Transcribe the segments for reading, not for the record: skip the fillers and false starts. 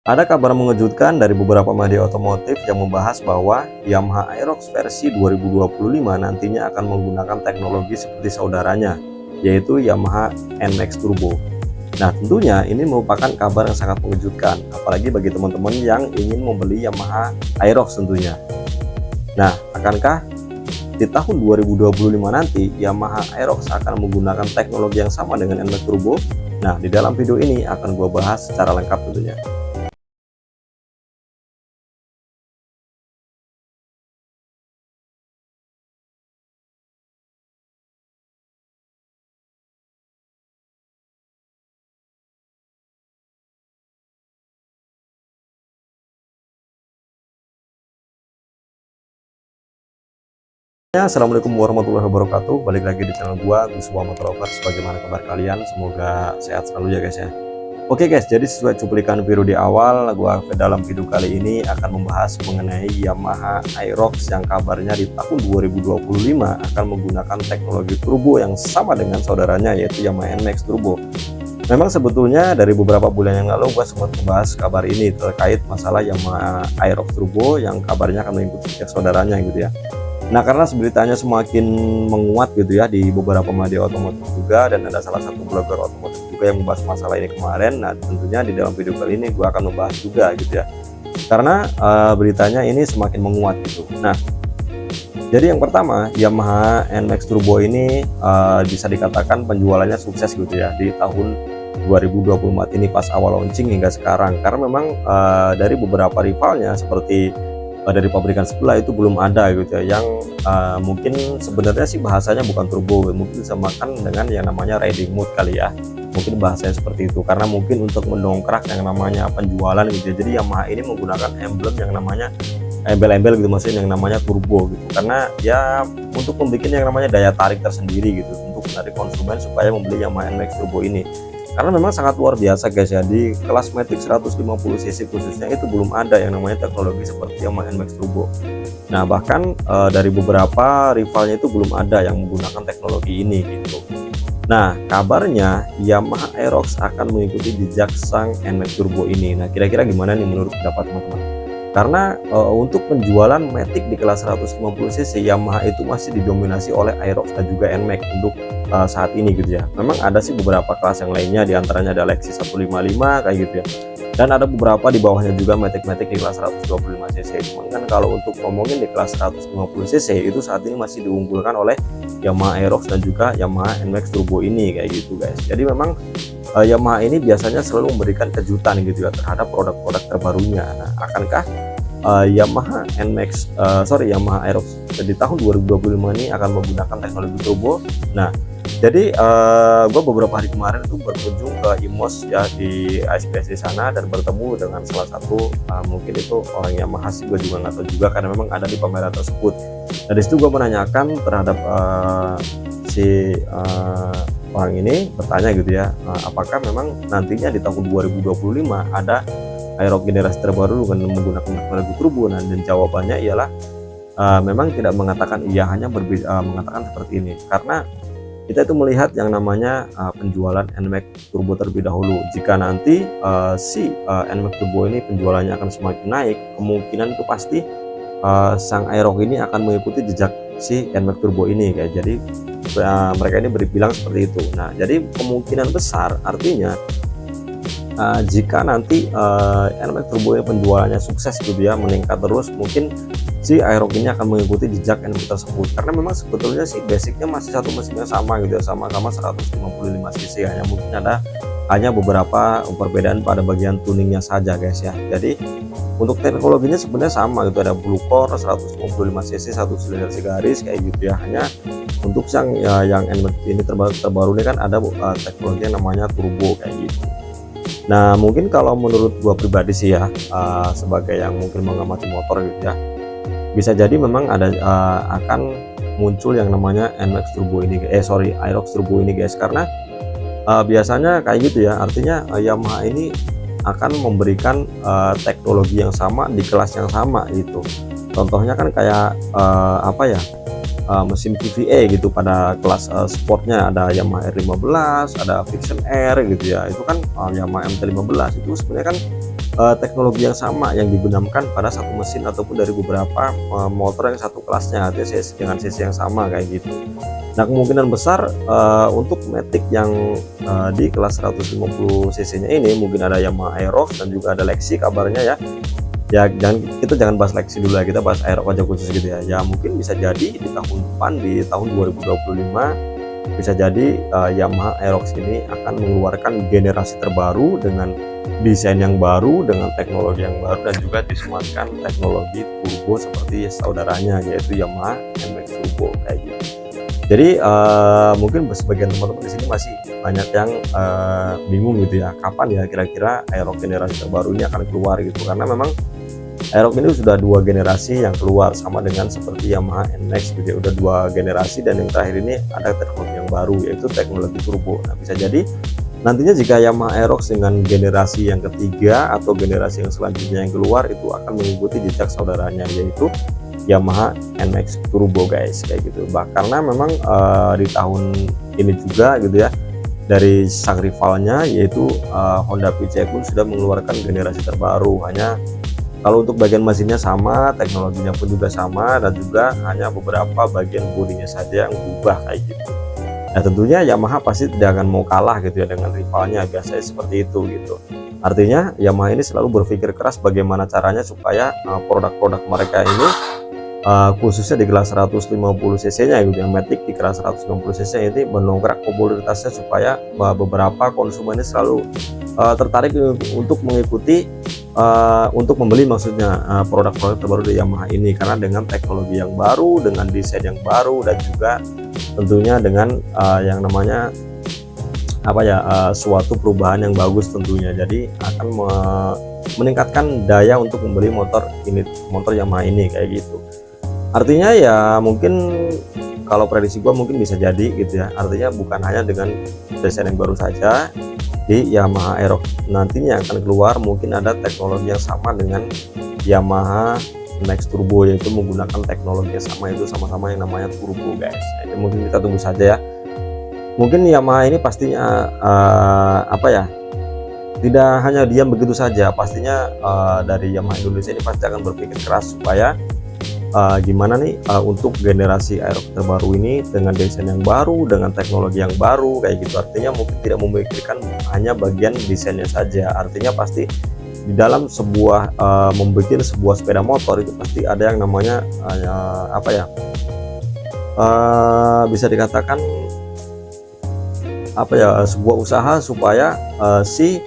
Ada kabar mengejutkan dari beberapa media otomotif yang membahas bahwa Yamaha Aerox versi 2025 nantinya akan menggunakan teknologi seperti saudaranya, yaitu Yamaha NMAX Turbo. Nah, tentunya ini merupakan kabar yang sangat mengejutkan, apalagi bagi teman-teman yang ingin membeli Yamaha Aerox tentunya. Nah, akankah di tahun 2025 nanti Yamaha Aerox akan menggunakan teknologi yang sama dengan NMAX Turbo? Nah, di dalam video ini akan gue bahas secara lengkap tentunya. Ya, assalamualaikum warahmatullahi wabarakatuh. Balik lagi di channel gua, Guswa Motolovers. Bagaimana kabar kalian? Semoga sehat selalu ya guys ya. Oke guys, jadi sesuai cuplikan video di awal, gua dalam video kali ini akan membahas mengenai Yamaha Aerox yang kabarnya di tahun 2025 akan menggunakan teknologi turbo yang sama dengan saudaranya, yaitu Yamaha NMAX Turbo. Memang sebetulnya dari beberapa bulan yang lalu gua sempat membahas kabar ini terkait masalah Yamaha Aerox Turbo yang kabarnya akan mengikuti jejak saudaranya gitu ya. Nah, karena beritanya semakin menguat gitu ya di beberapa media otomotif juga, dan ada salah satu blogger otomotif juga yang membahas masalah ini kemarin. Nah, tentunya di dalam video kali ini gue akan membahas juga gitu ya, karena beritanya ini semakin menguat gitu. Nah, jadi yang pertama, Yamaha NMAX Turbo ini bisa dikatakan penjualannya sukses gitu ya di tahun 2024 ini pas awal launching hingga sekarang, karena memang dari beberapa rivalnya seperti dari pabrikan sebelah itu belum ada gitu ya, yang mungkin sebenarnya sih bahasanya bukan turbo, mungkin disamakan dengan yang namanya riding mode kali ya, mungkin bahasanya seperti itu, karena mungkin untuk mendongkrak yang namanya penjualan gitu ya. Jadi Yamaha ini menggunakan emblem yang namanya embel-embel gitu, maksudnya yang namanya turbo gitu, karena ya untuk membuat yang namanya daya tarik tersendiri gitu untuk dari konsumen supaya membeli Yamaha NMAX Turbo ini, karena memang sangat luar biasa guys ya. Di kelas Matic 150cc khususnya itu belum ada yang namanya teknologi seperti Yamaha NMAX Turbo. Nah, bahkan dari beberapa rivalnya itu belum ada yang menggunakan teknologi ini gitu. Nah, kabarnya Yamaha Aerox akan mengikuti jejak sang NMAX Turbo ini. Nah, kira-kira gimana nih menurut pendapat teman-teman? Karena untuk penjualan Matic di kelas 150cc Yamaha itu masih didominasi oleh Aerox dan juga NMAX untuk saat ini gitu ya. Memang ada sih beberapa kelas yang lainnya, diantaranya ada Lexus 155 kayak gitu ya, dan ada beberapa di bawahnya juga Matic di kelas 125cc. Cuman kan kalau untuk ngomongin di kelas 150cc itu saat ini masih diunggulkan oleh Yamaha Aerox dan juga Yamaha NMAX Turbo ini kayak gitu guys. Jadi memang Yamaha ini biasanya selalu memberikan kejutan gitu ya terhadap produk-produk terbarunya. Nah, akankah Yamaha Yamaha Aerox di tahun 2025 ini akan menggunakan teknologi turbo? Nah, jadi gue beberapa hari kemarin itu berkunjung ke IMOS ya di ASPS di sana, dan bertemu dengan salah satu mungkin itu orang Yamaha sih, gue juga nggak tahu juga karena memang ada di pameran tersebut. Nah, disitu gue menanyakan terhadap orang ini, bertanya gitu ya, apakah memang nantinya di tahun 2025 ada Aerox generasi terbaru dengan menggunakan teknologi turbo. Nah, dan jawabannya ialah memang tidak mengatakan iya, hanya mengatakan seperti ini, karena kita itu melihat yang namanya penjualan NMAX Turbo terlebih dahulu. Jika nanti NMAX Turbo ini penjualannya akan semakin naik, kemungkinan itu pasti sang Aerox ini akan mengikuti jejak si NMAX Turbo ini kayak. Jadi mereka ini berbilang seperti itu. Nah, jadi kemungkinan besar artinya jika nanti NMAX Turbo ini penjualannya sukses gitu ya, meningkat terus, mungkin si Aerox ini akan mengikuti jejak NMAX tersebut, karena memang sebetulnya sih basicnya masih satu mesinnya sama gitu ya, sama-sama 155cc, hanya beberapa perbedaan pada bagian tuningnya saja guys ya. Jadi untuk teknologinya sebenarnya sama gitu, ada blue core 155cc, satu silinder segaris kayak gitu ya. Hanya untuk yang NMAX ini terbaru ini kan ada teknologi yang namanya turbo kayak gitu. Nah, mungkin kalau menurut gua pribadi sih ya, sebagai yang mungkin mengamati motor gitu ya, bisa jadi memang ada akan muncul yang namanya NMAX Turbo ini, Aerox Turbo ini guys, karena biasanya kayak gitu ya. Artinya Yamaha ini akan memberikan teknologi yang sama di kelas yang sama gitu. Contohnya kan kayak apa ya, mesin PVA gitu pada kelas sportnya, ada Yamaha R15, ada Vixion R gitu ya. Itu kan Yamaha MT15 itu sebenarnya kan teknologi yang sama yang digunakan pada satu mesin ataupun dari beberapa motor yang satu kelasnya, artinya dengan sesi yang sama kayak gitu. Nah, kemungkinan besar untuk Matic yang di kelas 150 cc nya ini mungkin ada Yamaha Aerox dan juga ada Lexi kabarnya ya. Ya, kita jangan bahas Lexi dulu ya, kita bahas Aerox aja khusus gitu ya. Ya mungkin bisa jadi di tahun depan, di tahun 2025 bisa jadi Yamaha Aerox ini akan mengeluarkan generasi terbaru dengan desain yang baru, dengan teknologi yang baru, dan juga disematkan teknologi turbo seperti saudaranya yaitu Yamaha NMAX Turbo kayak gitu. Jadi mungkin sebagian teman-teman di sini masih banyak yang bingung gitu ya, kapan ya kira-kira Aerox generasi terbaru ini akan keluar gitu, karena memang Aerox ini sudah 2 generasi yang keluar sama dengan seperti Yamaha NMAX gitu ya, udah 2 generasi, dan yang terakhir ini ada teknologi yang baru yaitu teknologi turbo. Nah, bisa jadi nantinya jika Yamaha Aerox dengan generasi yang ketiga atau generasi yang selanjutnya yang keluar itu akan mengikuti jejak saudaranya yaitu Yamaha NMAX Turbo guys, kayak gitu. Karena memang di tahun ini juga gitu ya, dari sang rivalnya yaitu Honda PCX pun sudah mengeluarkan generasi terbaru. Hanya kalau untuk bagian mesinnya sama, teknologinya pun juga sama, dan juga hanya beberapa bagian bodinya saja yang berubah kayak gitu. Nah, tentunya Yamaha pasti tidak akan mau kalah gitu ya dengan rivalnya, biasanya seperti itu gitu. Artinya Yamaha ini selalu berpikir keras bagaimana caranya supaya produk-produk mereka ini khususnya di kelas 150 cc nya gitu ya, Matic di kelas 150 cc ini mendongkrak popularitasnya supaya beberapa konsumen ini selalu tertarik untuk mengikuti untuk membeli maksudnya produk-produk terbaru dari Yamaha ini, karena dengan teknologi yang baru, dengan desain yang baru, dan juga tentunya dengan yang namanya apa ya, suatu perubahan yang bagus tentunya. Jadi akan meningkatkan daya untuk membeli motor Yamaha ini kayak gitu. Artinya ya mungkin kalau prediksi gua mungkin bisa jadi gitu ya, artinya bukan hanya dengan desain yang baru saja di Yamaha Aerox nantinya akan keluar, mungkin ada teknologi yang sama dengan Yamaha NMAX Turbo, yaitu menggunakan teknologi yang sama, itu sama-sama yang namanya turbo guys. Jadi mungkin kita tunggu saja ya. Mungkin Yamaha ini pastinya apa ya, tidak hanya diam begitu saja, pastinya dari Yamaha Indonesia ini pasti akan berpikir keras supaya gimana nih untuk generasi Aerox terbaru ini dengan desain yang baru, dengan teknologi yang baru kayak gitu. Artinya mungkin tidak memikirkan hanya bagian desainnya saja, artinya pasti di dalam sebuah membuat sebuah sepeda motor itu pasti ada yang namanya apa ya, bisa dikatakan apa ya, sebuah usaha supaya si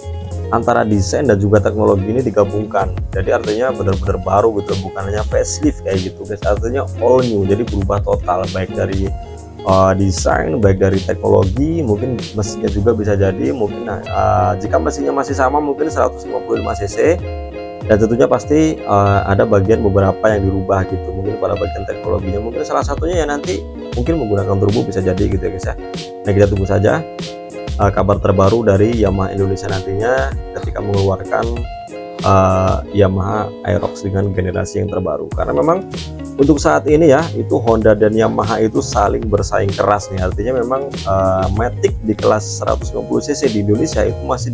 antara desain dan juga teknologi ini digabungkan. Jadi artinya benar-benar baru gitu, bukan hanya facelift kayak gitu guys, artinya all new, jadi berubah total, baik dari desain, baik dari teknologi, mungkin mesinnya juga bisa jadi mungkin jika mesinnya masih sama mungkin 155 cc, dan tentunya pasti ada bagian beberapa yang dirubah gitu, mungkin pada bagian teknologinya, mungkin salah satunya ya nanti mungkin menggunakan turbo bisa jadi gitu ya guys ya. Nah, kita tunggu saja kabar terbaru dari Yamaha Indonesia nantinya ketika mengeluarkan Yamaha Aerox dengan generasi yang terbaru, karena memang untuk saat ini ya itu Honda dan Yamaha itu saling bersaing keras nih. Artinya memang Matic di kelas 150 cc di Indonesia itu masih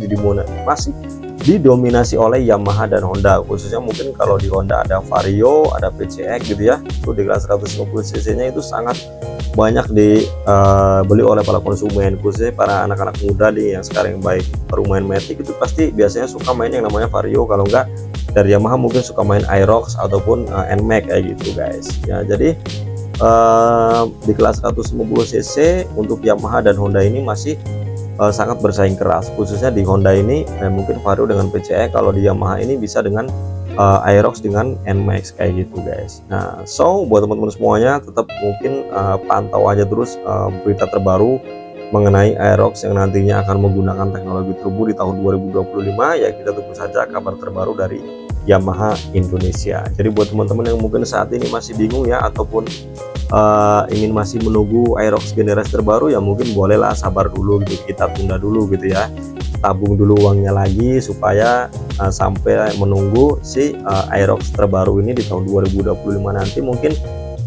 didominasi oleh Yamaha dan Honda, khususnya mungkin kalau di Honda ada Vario, ada PCX gitu ya, itu di kelas 150 cc nya itu sangat banyak dibeli oleh para konsumen, khususnya para anak-anak muda nih yang sekarang baik baru main Matic itu pasti biasanya suka main yang namanya Vario, kalau enggak dari Yamaha mungkin suka main Aerox ataupun NMAX kayak gitu guys ya. Jadi di kelas 150 cc untuk Yamaha dan Honda ini masih sangat bersaing keras, khususnya di Honda ini mungkin Vario dengan PCX, kalau di Yamaha ini bisa dengan Aerox dengan NMAX kayak gitu guys. Nah, so buat teman-teman semuanya tetap mungkin pantau aja terus berita terbaru mengenai Aerox yang nantinya akan menggunakan teknologi turbo di tahun 2025 ya. Kita tunggu saja kabar terbaru dari Yamaha Indonesia. Jadi buat teman-teman yang mungkin saat ini masih bingung ya, ataupun ingin masih menunggu Aerox generasi terbaru ya, mungkin bolehlah sabar dulu gitu, kita tunda dulu gitu ya, tabung dulu uangnya lagi supaya sampai menunggu si Aerox terbaru ini di tahun 2025 nanti, mungkin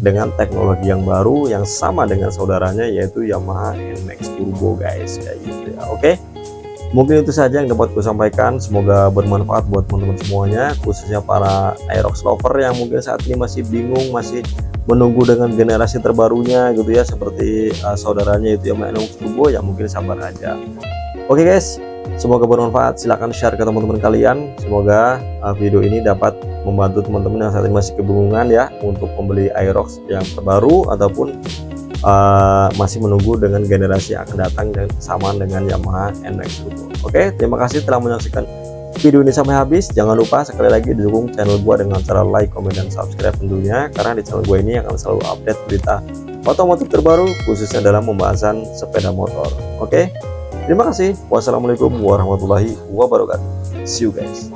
dengan teknologi yang baru yang sama dengan saudaranya yaitu Yamaha NMAX Turbo guys kayak gitu ya. Oke, Mungkin itu saja yang dapat gue sampaikan, semoga bermanfaat buat teman-teman semuanya, khususnya para Aerox lover yang mungkin saat ini masih bingung, masih menunggu dengan generasi terbarunya gitu ya, seperti saudaranya itu yang Aerox Turbo, ya mungkin sabar aja. Oke guys, semoga bermanfaat, silahkan share ke teman-teman kalian, semoga video ini dapat membantu teman-teman yang saat ini masih kebingungan ya untuk membeli Aerox yang terbaru ataupun masih menunggu dengan generasi yang akan datang dan sama dengan Yamaha NMAX Turbo. Oke, terima kasih telah menyaksikan video ini sampai habis. Jangan lupa sekali lagi didukung channel gua dengan cara like, comment, dan subscribe tentunya, karena di channel gua ini akan selalu update berita otomotif terbaru khususnya dalam pembahasan sepeda motor. Oke, terima kasih. Wassalamualaikum warahmatullahi wabarakatuh. See you guys.